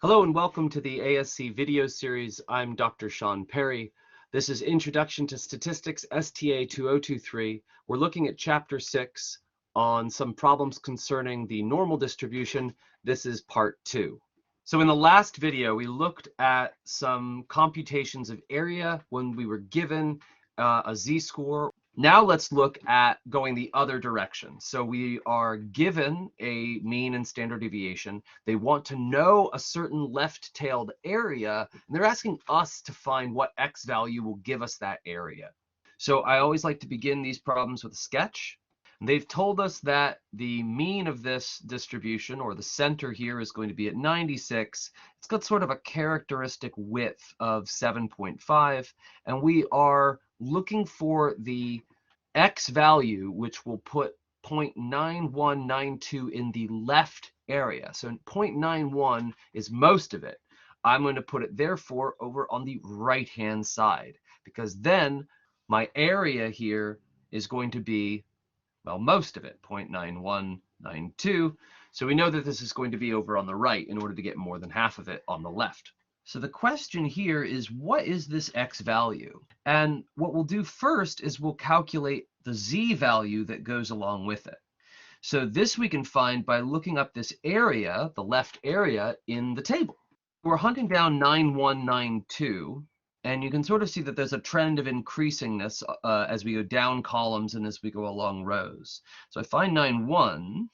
Hello and welcome to the ASC video series. I'm Dr. Sean Perry. This is Introduction to Statistics, STA 2023. We're looking at Chapter 6 on some problems concerning the normal distribution. This is Part 2. So in the last video, we looked at some computations of area when we were given a z-score. Now let's look at going the other direction. So we are given a mean and standard deviation. They want to know a certain left-tailed area, and they're asking us to find what x value will give us that area. So I always like to begin these problems with a sketch. They've told us that the mean of this distribution, or the center here, is going to be at 96. It's got sort of a characteristic width of 7.5, and we are looking for the x value, which will put 0.9192 in the left area. So 0.91 is most of it. I'm going to put it, therefore, over on the right-hand side, because then my area here is going to be, well, most of it, 0.9192. So we know that this is going to be over on the right in order to get more than half of it on the left. So the question here is, what is this x value? And what we'll do first is we'll calculate the z value that goes along with it. So this we can find by looking up this area, the left area, in the table. We're hunting down 9192. And you can sort of see that there's a trend of increasingness as we go down columns and as we go along rows. So I find 91.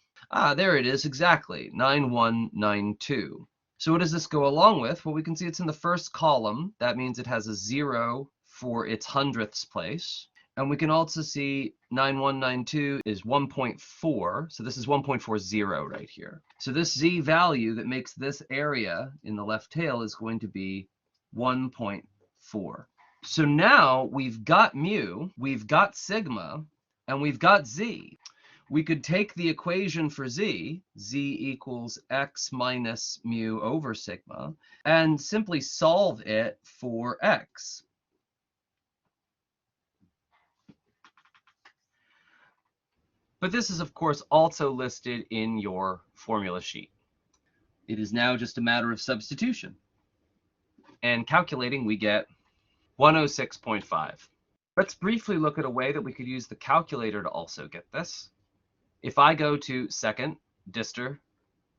There it is, exactly, 9192. So what does this go along with? Well, we can see it's in the first column. That means it has a 0 for its hundredths place. And we can also see 9192 is 1.4. So this is 1.40 right here. So this z value that makes this area in the left tail is going to be 1.4. So now we've got mu, we've got sigma, and we've got z. We could take the equation for z equals x minus mu over sigma, and simply solve it for x. But this is, of course, also listed in your formula sheet. It is now just a matter of substitution. And calculating, we get 106.5. Let's briefly look at a way that we could use the calculator to also get this. If I go to second, distor,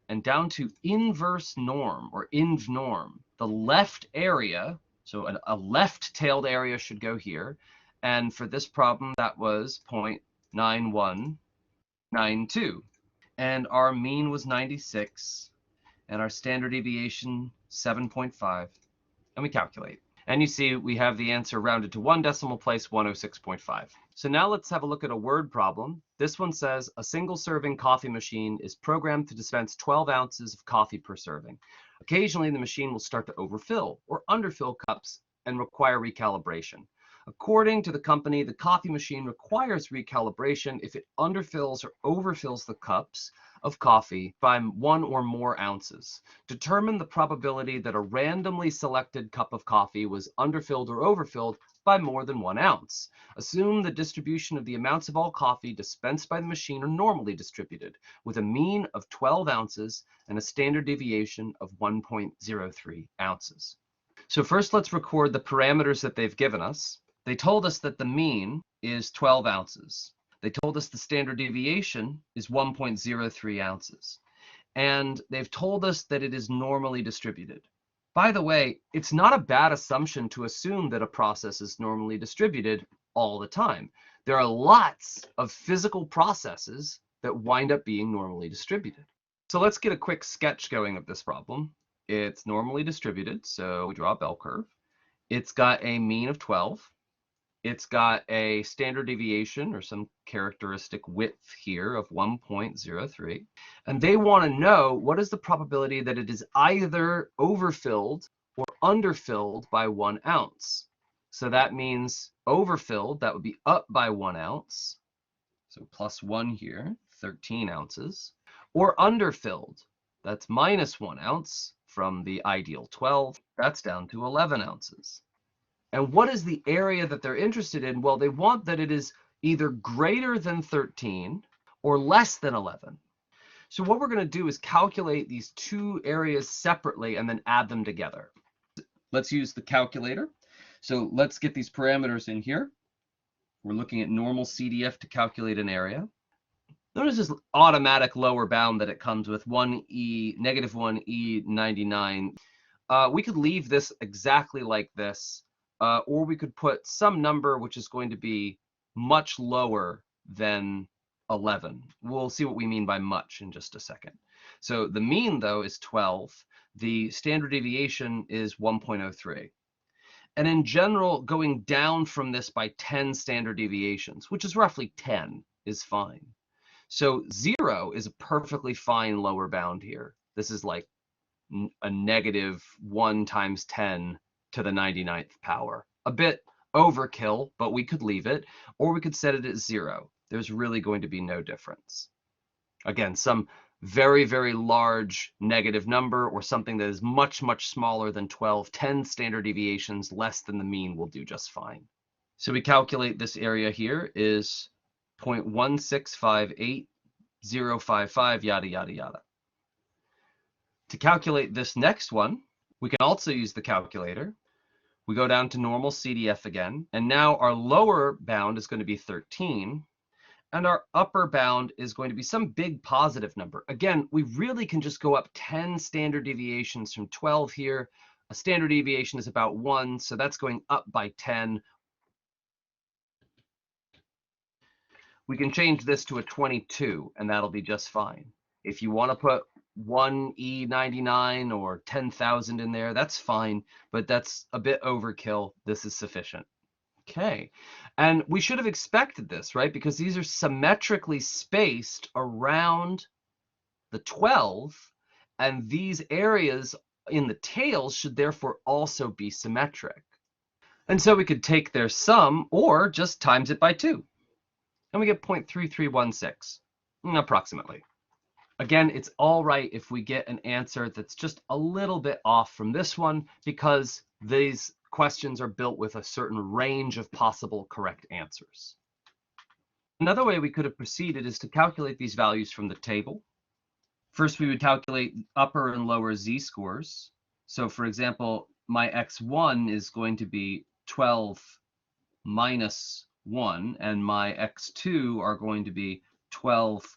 and down to inverse norm, or inv norm, the left area, so a left-tailed area should go here. And for this problem, that was 0.9192. And our mean was 96, and our standard deviation 7.5. And we calculate. And you see we have the answer rounded to one decimal place, 106.5. So now let's have a look at a word problem. This one says a single serving coffee machine is programmed to dispense 12 ounces of coffee per serving. Occasionally the machine will start to overfill or underfill cups and require recalibration. According to the company, the coffee machine requires recalibration if it underfills or overfills the cups of coffee by 1 or more ounces. Determine the probability that a randomly selected cup of coffee was underfilled or overfilled by more than 1 ounce. Assume the distribution of the amounts of all coffee dispensed by the machine are normally distributed, with a mean of 12 ounces and a standard deviation of 1.03 ounces. So first let's record the parameters that they've given us. They told us that the mean is 12 ounces. They told us the standard deviation is 1.03 ounces. And they've told us that it is normally distributed. By the way, it's not a bad assumption to assume that a process is normally distributed all the time. There are lots of physical processes that wind up being normally distributed. So let's get a quick sketch going of this problem. It's normally distributed, so we draw a bell curve. It's got a mean of 12. It's got a standard deviation or some characteristic width here of 1.03. And they want to know what is the probability that it is either overfilled or underfilled by 1 ounce. So that means overfilled, that would be up by 1 ounce. So plus 1 here, 13 ounces. Or underfilled, that's minus 1 ounce from the ideal 12. That's down to 11 ounces. And what is the area that they're interested in? Well, they want that it is either greater than 13 or less than 11. So what we're going to do is calculate these two areas separately and then add them together. Let's use the calculator. So let's get these parameters in here. We're looking at normal CDF to calculate an area. Notice this automatic lower bound that it comes with, 1e, negative 1e 99. We could leave this exactly like this, or we could put some number which is going to be much lower than 11. We'll see what we mean by much in just a second. So the mean, though, is 12. The standard deviation is 1.03. And in general, going down from this by 10 standard deviations, which is roughly 10, is fine. So 0 is a perfectly fine lower bound here. This is like a negative 1 times 10 to the 99th power. A bit overkill, but we could leave it, or we could set it at 0. There's really going to be no difference. Again, some very, very large negative number or something that is much, much smaller than 12, 10 standard deviations less than the mean will do just fine. So we calculate this area here is 0.1658055, yada, yada, yada. To calculate this next one, we can also use the calculator. We go down to normal CDF again, and now our lower bound is going to be 13, and our upper bound is going to be some big positive number. Again, we really can just go up 10 standard deviations from 12 here. A standard deviation is about 1, so that's going up by 10. We can change this to a 22, and that'll be just fine. If you want to put 1E99 or 10,000 in there, that's fine, but that's a bit overkill. This is sufficient. Okay, and we should have expected this, right? Because these are symmetrically spaced around the 12, and these areas in the tails should therefore also be symmetric. And so we could take their sum or just times it by 2. And we get 0.3316, approximately. Again, it's all right if we get an answer that's just a little bit off from this one, because these questions are built with a certain range of possible correct answers. Another way we could have proceeded is to calculate these values from the table. First, we would calculate upper and lower z-scores. So for example, my x1 is going to be 12 minus 1, and my x2 are going to be 12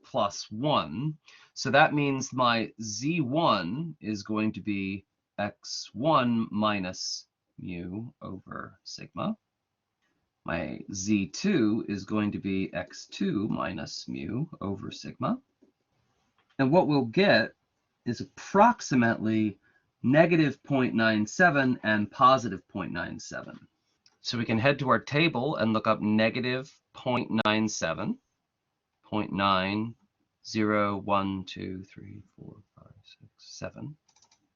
plus 1. So that means my z1 is going to be x1 minus mu over sigma. My z2 is going to be x2 minus mu over sigma. And what we'll get is approximately negative 0.97 and positive 0.97. So we can head to our table and look up negative 0.97, 0.9, 0, 1, 2, 3, 4, 5, 6, 7.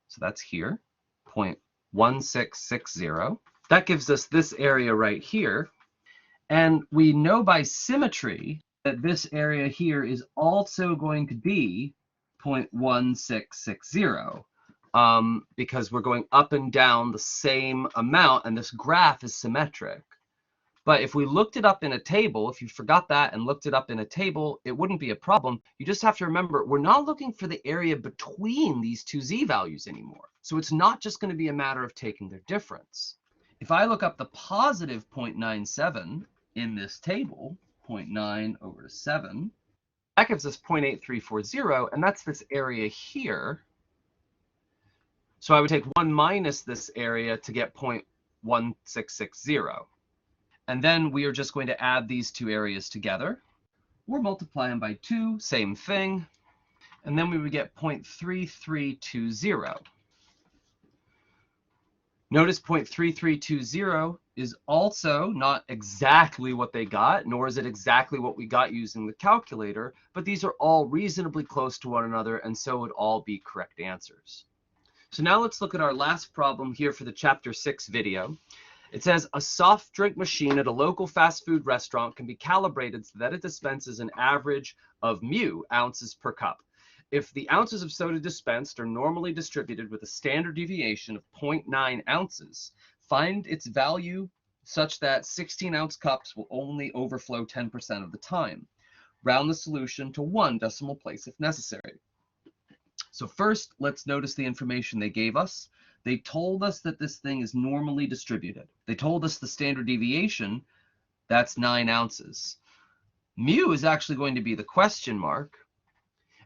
So that's here, 0.1660. That gives us this area right here. And we know by symmetry that this area here is also going to be 0.1660. Because we're going up and down the same amount, and this graph is symmetric. But if we looked it up in a table, if you forgot that and looked it up in a table, it wouldn't be a problem. You just have to remember, we're not looking for the area between these two z values anymore. So it's not just going to be a matter of taking their difference. If I look up the positive 0.97 in this table, 0.9 over 7, that gives us 0.8340, and that's this area here. So I would take 1 minus this area to get 0.1660. And then we are just going to add these two areas together, or multiply them by 2, same thing. And then we would get 0.3320. Notice 0.3320 is also not exactly what they got, nor is it exactly what we got using the calculator, but these are all reasonably close to one another, and so would all be correct answers. So now let's look at our last problem here for the Chapter 6 video. It says a soft drink machine at a local fast food restaurant can be calibrated so that it dispenses an average of mu ounces per cup. If the ounces of soda dispensed are normally distributed with a standard deviation of 0.9 ounces, find its value such that 16-ounce cups will only overflow 10% of the time. round the solution to 1 decimal place if necessary. So first, let's notice the information they gave us. They told us that this thing is normally distributed. They told us the standard deviation, that's 9 ounces. Mu is actually going to be the question mark.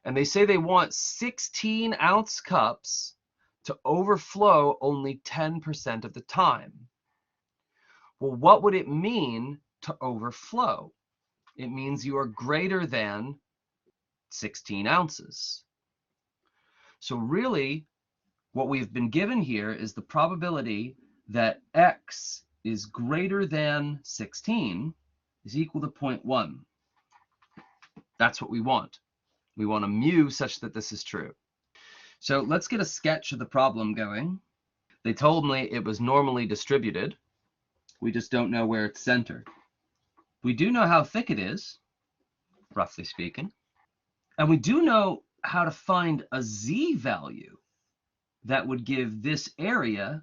And they say they want 16-ounce cups to overflow only 10% of the time. Well, what would it mean to overflow? It means you are greater than 16 ounces. So really, what we've been given here is the probability that x is greater than 16 is equal to 0.1. That's what we want. We want a mu such that this is true. So let's get a sketch of the problem going. They told me it was normally distributed. We just don't know where it's centered. We do know how thick it is, roughly speaking. And we do know how to find a z value that would give this area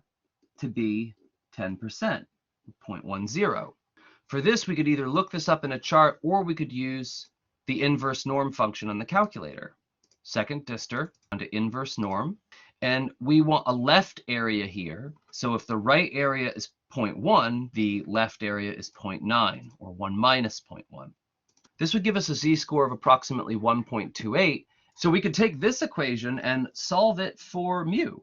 to be 10%, 0.10. For this, we could either look this up in a chart or we could use the inverse norm function on the calculator. Second distor onto inverse norm. And we want a left area here. So if the right area is 0.1, the left area is 0.9, or 1 minus 0.1. This would give us a z-score of approximately 1.28. So we could take this equation and solve it for mu.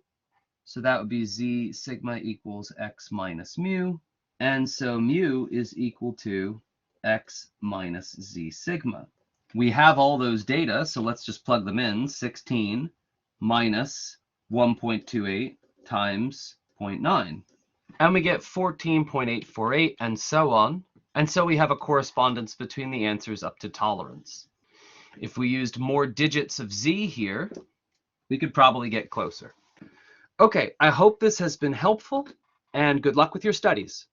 So that would be z sigma equals x minus mu. And so mu is equal to x minus z sigma. We have all those data, so let's just plug them in. 16 minus 1.28 times 0.9. And we get 14.848 and so on. And so we have a correspondence between the answers up to tolerance. If we used more digits of z here, we could probably get closer. Okay, I hope this has been helpful, and good luck with your studies.